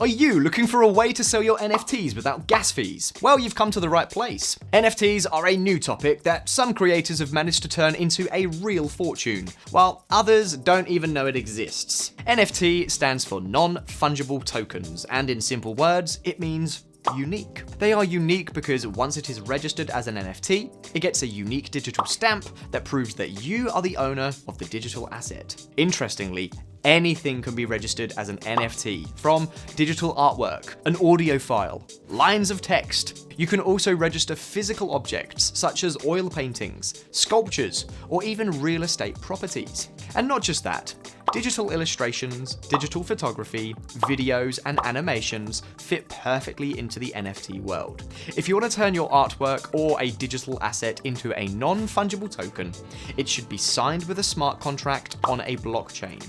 Are you looking for a way to sell your NFTs without gas fees? Well, you've come to the right place. NFTs are a new topic that some creators have managed to turn into a real fortune, while others don't even know it exists. NFT stands for non-fungible tokens, and in simple words, it means unique. They are unique because once it is registered as an NFT, it gets a unique digital stamp that proves that you are the owner of the digital asset. Interestingly, anything can be registered as an NFT, from digital artwork, an audio file, lines of text. You can also register physical objects such as oil paintings, sculptures, or even real estate properties. And not just that, digital illustrations, digital photography, videos, and animations fit perfectly into the NFT world. If you want to turn your artwork or a digital asset into a non-fungible token, it should be signed with a smart contract on a blockchain.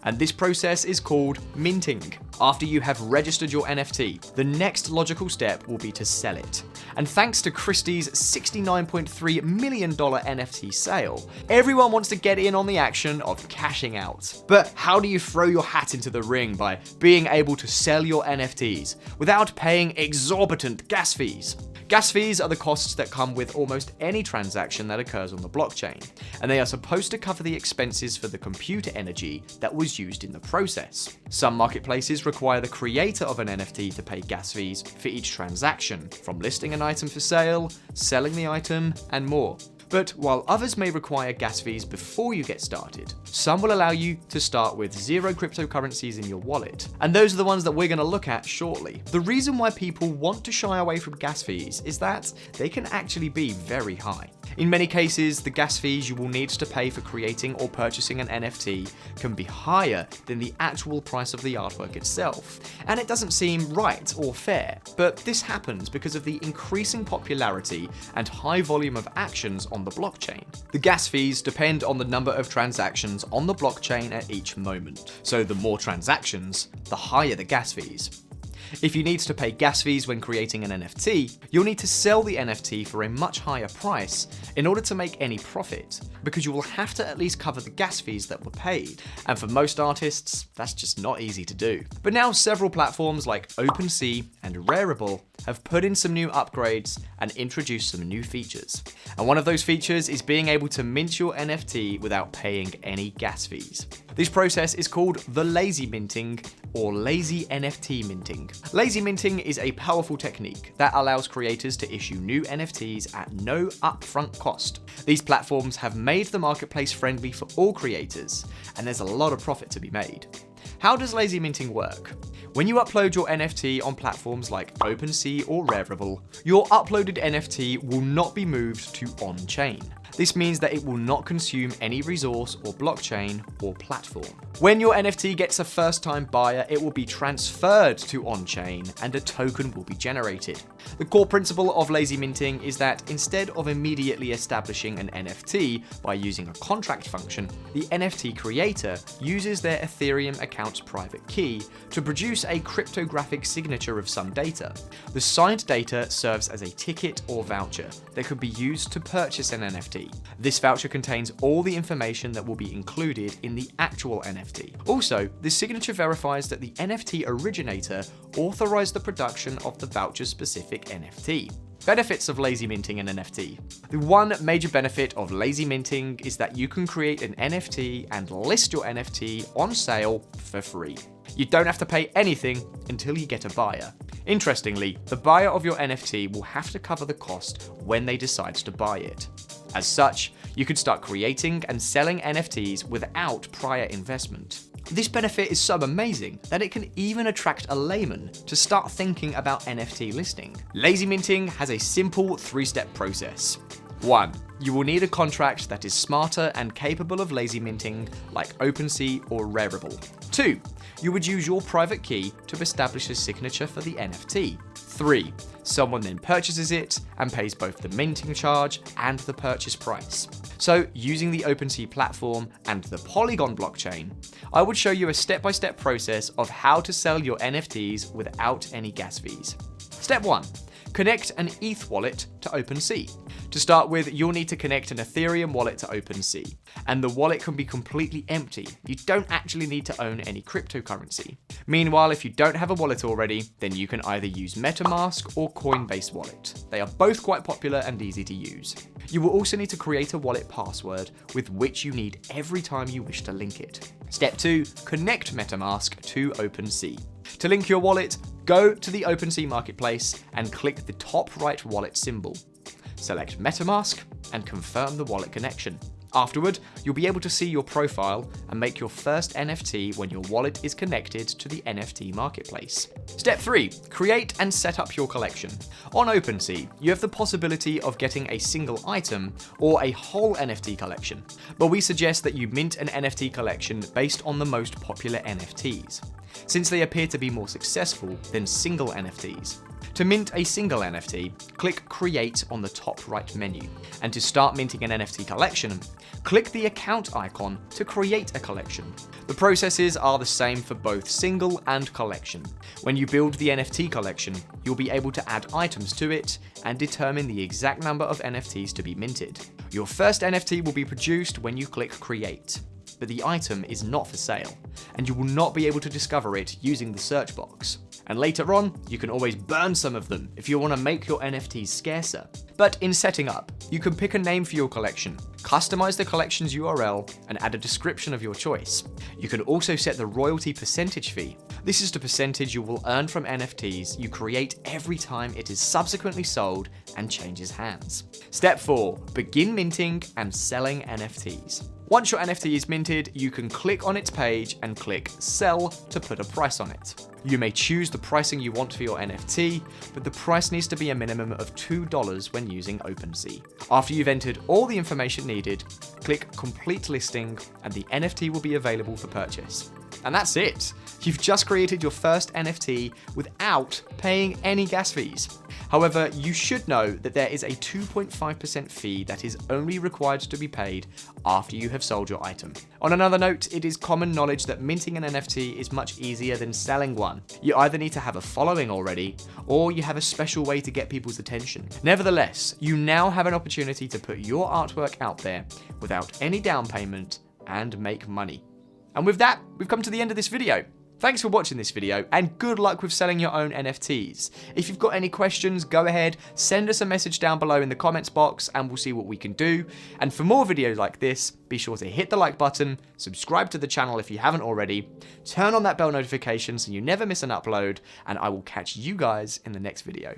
And this process is called minting. After you have registered your NFT, the next logical step will be to sell it. And thanks to Christie's $69.3 million NFT sale, everyone wants to get in on the action of cashing out. But how do you throw your hat into the ring by being able to sell your NFTs without paying exorbitant gas fees? Gas fees are the costs that come with almost any transaction that occurs on the blockchain, and they are supposed to cover the expenses for the computer energy that was used in the process. Some marketplaces require the creator of an NFT to pay gas fees for each transaction, from listing an item for sale, selling the item, and more. But while others may require gas fees before you get started, some will allow you to start with 0 cryptocurrencies in your wallet. And those are the ones that we're going to look at shortly. The reason why people want to shy away from gas fees is that they can actually be very high. In many cases, the gas fees you will need to pay for creating or purchasing an NFT can be higher than the actual price of the artwork itself. And it doesn't seem right or fair, but this happens because of the increasing popularity and high volume of actions on the blockchain. The gas fees depend on the number of transactions on the blockchain at each moment. So the more transactions, the higher the gas fees. If you need to pay gas fees when creating an NFT, you'll need to sell the NFT for a much higher price in order to make any profit, because you will have to at least cover the gas fees that were paid. And for most artists, that's just not easy to do. But now several platforms like OPENSEA and Rarible have put in some new upgrades and introduced some new features. And one of those features is being able to mint your NFT without paying any gas fees. This process is called the Lazy Minting or Lazy NFT Minting. Lazy Minting is a powerful technique that allows creators to issue new NFTs at no upfront cost. These platforms have made the marketplace friendly for all creators, and there's a lot of profit to be made. How does Lazy Minting work? When you upload your NFT on platforms like OpenSea or Rarible, your uploaded NFT will not be moved to on-chain. This means that it will not consume any resource or blockchain or platform. When your NFT gets a first-time buyer, it will be transferred to on-chain and a token will be generated. The core principle of lazy minting is that instead of immediately establishing an NFT by using a contract function, the NFT creator uses their Ethereum account's private key to produce a cryptographic signature of some data. The signed data serves as a ticket or voucher that could be used to purchase an NFT. This voucher contains all the information that will be included in the actual NFT. Also, the signature verifies that the NFT originator authorized the production of the voucher-specific NFT. Benefits of lazy minting an NFT. The one major benefit of lazy minting is that you can create an NFT and list your NFT on sale for free. You don't have to pay anything until you get a buyer. Interestingly, the buyer of your NFT will have to cover the cost when they decide to buy it. As such, you could start creating and selling NFTs without prior investment. This benefit is so amazing that it can even attract a layman to start thinking about NFT listing. Lazy minting has a simple 3-step process. 1. You will need a contract that is smarter and capable of lazy minting, like OpenSea or Rarible. 2. You would use your private key to establish a signature for the NFT. 3. Someone then purchases it and pays both the minting charge and the purchase price. So, using the OpenSea platform and the Polygon blockchain, I would show you a step-by-step process of how to sell your NFTs without any gas fees. Step 1. Connect an ETH wallet to OpenSea. To start with, you'll need to connect an Ethereum wallet to OpenSea, and the wallet can be completely empty. You don't actually need to own any cryptocurrency. Meanwhile, if you don't have a wallet already, then you can either use MetaMask or Coinbase Wallet. They are both quite popular and easy to use. You will also need to create a wallet password with which you need every time you wish to link it. Step 2, connect MetaMask to OpenSea. To link your wallet, go to the OpenSea marketplace and click the top right wallet symbol. Select MetaMask and confirm the wallet connection. Afterward, you'll be able to see your profile and make your first NFT when your wallet is connected to the NFT marketplace. Step 3, create and set up your collection. On OpenSea, you have the possibility of getting a single item or a whole NFT collection, but we suggest that you mint an NFT collection based on the most popular NFTs, since they appear to be more successful than single NFTs. To mint a single NFT, click Create on the top right menu, and to start minting an NFT collection, click the account icon to create a collection. The processes are the same for both single and collection. When you build the NFT collection, you'll be able to add items to it and determine the exact number of NFTs to be minted. Your first NFT will be produced when you click Create, but the item is not for sale, and you will not be able to discover it using the search box. And later on, you can always burn some of them if you want to make your NFTs scarcer. But in setting up, you can pick a name for your collection, customize the collection's URL, and add a description of your choice. You can also set the royalty percentage fee. This is the percentage you will earn from NFTs you create every time it is subsequently sold and changes hands. Step 4, begin minting and selling NFTs. Once your NFT is minted, you can click on its page and click Sell to put a price on it. You may choose the pricing you want for your NFT, but the price needs to be a minimum of $2 when using OpenSea. After you've entered all the information needed, click Complete Listing and the NFT will be available for purchase. And that's it! You've just created your first NFT without paying any gas fees. However, you should know that there is a 2.5% fee that is only required to be paid after you have sold your item. On another note, it is common knowledge that minting an NFT is much easier than selling one. You either need to have a following already, or you have a special way to get people's attention. Nevertheless, you now have an opportunity to put your artwork out there without any down payment and make money. And with that, we've come to the end of this video. Thanks for watching this video, and good luck with selling your own NFTs. If you've got any questions, go ahead, send us a message down below in the comments box, and we'll see what we can do. And for more videos like this, be sure to hit the like button, subscribe to the channel if you haven't already, turn on that bell notification so you never miss an upload, and I will catch you guys in the next video.